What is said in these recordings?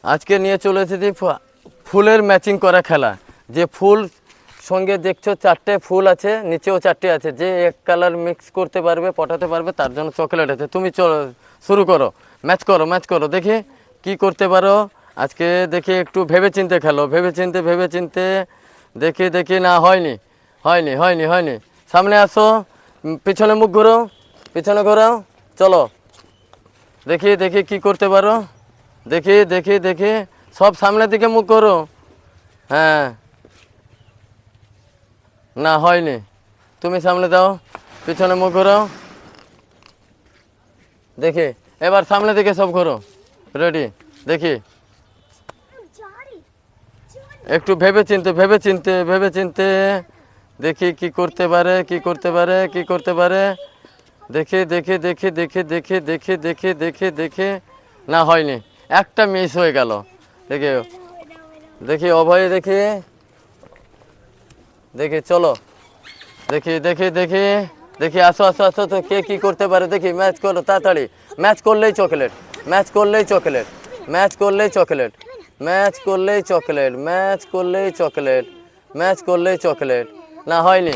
আজকে নিয়ে চলে এসেছি ফুলের ম্যাচিং করা খেলা। যে ফুল সঙ্গে দেখছো 4টে ফুল আছে, নিচেও 4টে আছে, যে এক কালার মিক্স করতে পারবে, পটাতে পারবে, তার জন্য চকলেট আছে। তুমি চলো শুরু করো, ম্যাচ করো, ম্যাচ করো, দেখি কি করতে পারো। আজকে দেখি একটু ভেবে চিনতে খেলো, ভেবে চিনতে দেখি দেখি। না, হয়নি হয়নি হয়নি হয়নি। সামনে আসো, পিছনে মুখ ঘোরো, পিছনে ঘোরাও, চলো দেখি দেখি কি করতে পারো। দেখি দেখি দেখি, সব সামনের দিকে মুখ করো। হ্যাঁ, না হয়নি। তুমি সামনে দাও, পিছনে মুখ ঘোরাও, দেখি এবার সামনে দিকে সব ঘোরো। রেডি, দেখি একটু ভেবে চিনতে দেখি কি করতে পারে, কি করতে পারে, কি করতে পারে। দেখি দেখি দেখি দেখি দেখি দেখি দেখি দেখি দেখি। না হয়নি, একটা মিস হয়ে গেল। দেখি দেখি অভয়, দেখি দেখি, চলো দেখি দেখি দেখি দেখি। আসো আসো আসো, তো কে কি করতে পারে দেখি। ম্যাচ করো তাড়াতাড়ি, ম্যাচ করলেই চকলেট, ম্যাচ করলেই চকলেট, ম্যাচ করলেই চকলেট, ম্যাচ করলেই চকলেট, ম্যাচ করলেই চকলেট, ম্যাচ করলেই চকলেট। না হয়নি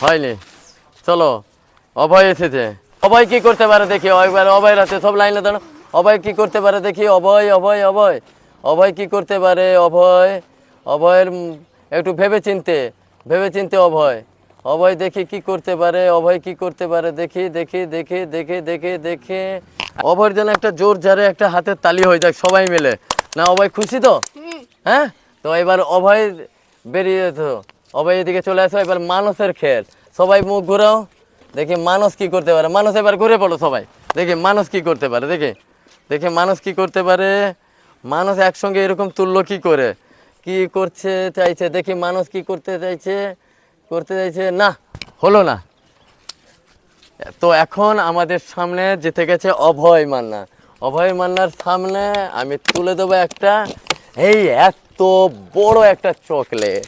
হয়নি। চলো, অভয় এসেছে। অভয় কি করতে পারে দেখি। একবার অভয়ের হাতে, সব লাইনে দাঁড়ো। অভয় কি করতে পারে দেখি। অভয় অভয় অভয় অভয় কি করতে পারে। অভয়, অভয়ের একটু ভেবে চিনতে অভয়, অভয় দেখি কি করতে পারে। অভয় কি করতে পারে দেখি দেখি দেখি দেখি দেখি দেখি। অভয়ের জন্য একটা জোর জারে একটা হাতের তালি হয়ে যাক সবাই মিলে। না, অভয় খুশি তো? হ্যাঁ, তো এবার অভয় বেরিয়ে তো, অভয় এদিকে চলে আসো। এবার মানুষের খেল, সবাই মুখ ঘোরাও, দেখি মানুষ কি করতে পারে। মানুষ এবার ঘুরে পড়ো সবাই, দেখি মানুষ কি করতে পারে। দেখি দেখি মানুষ কি করতে পারে। মানুষ একসঙ্গে এরকম তুললো কি করে, কি করছে চাইছে দেখি। মানুষ কি করতে চাইছে, না হলো না। তো এখন আমাদের সামনে জিতে গেছে অভয় মান্না। অভয় মান্নার সামনে আমি তুলে দেবো একটা, এই এত বড় একটা চকলেট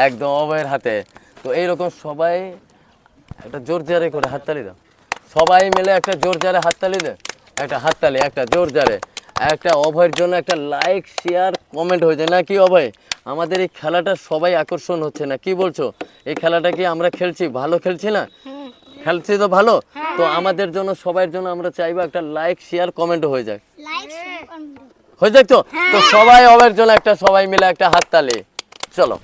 একদম অভয়ের হাতে। তো এইরকম সবাই একটা জোর জারে করে হাততালি দাও, সবাই মিলে একটা জোর জারে হাততালি দে, একটা হাততালি, একটা জোর জারে, একটা অভয়ের জন্য একটা লাইক শেয়ার কমেন্ট হয়ে যায়। না কি অভয়, আমাদের এই খেলাটা সবাই আকর্ষণ হচ্ছে না, কি বলছো? এই খেলাটা কি আমরা খেলছি, ভালো খেলছি না? খেলছি তো ভালো। তো আমাদের জন্য, সবার জন্য আমরা চাইবো একটা লাইক শেয়ার কমেন্ট হয়ে যাক, হয়ে যাক। তো সবাই অভয়ের জন্য একটা, সবাই মিলে একটা হাততালি, চলো।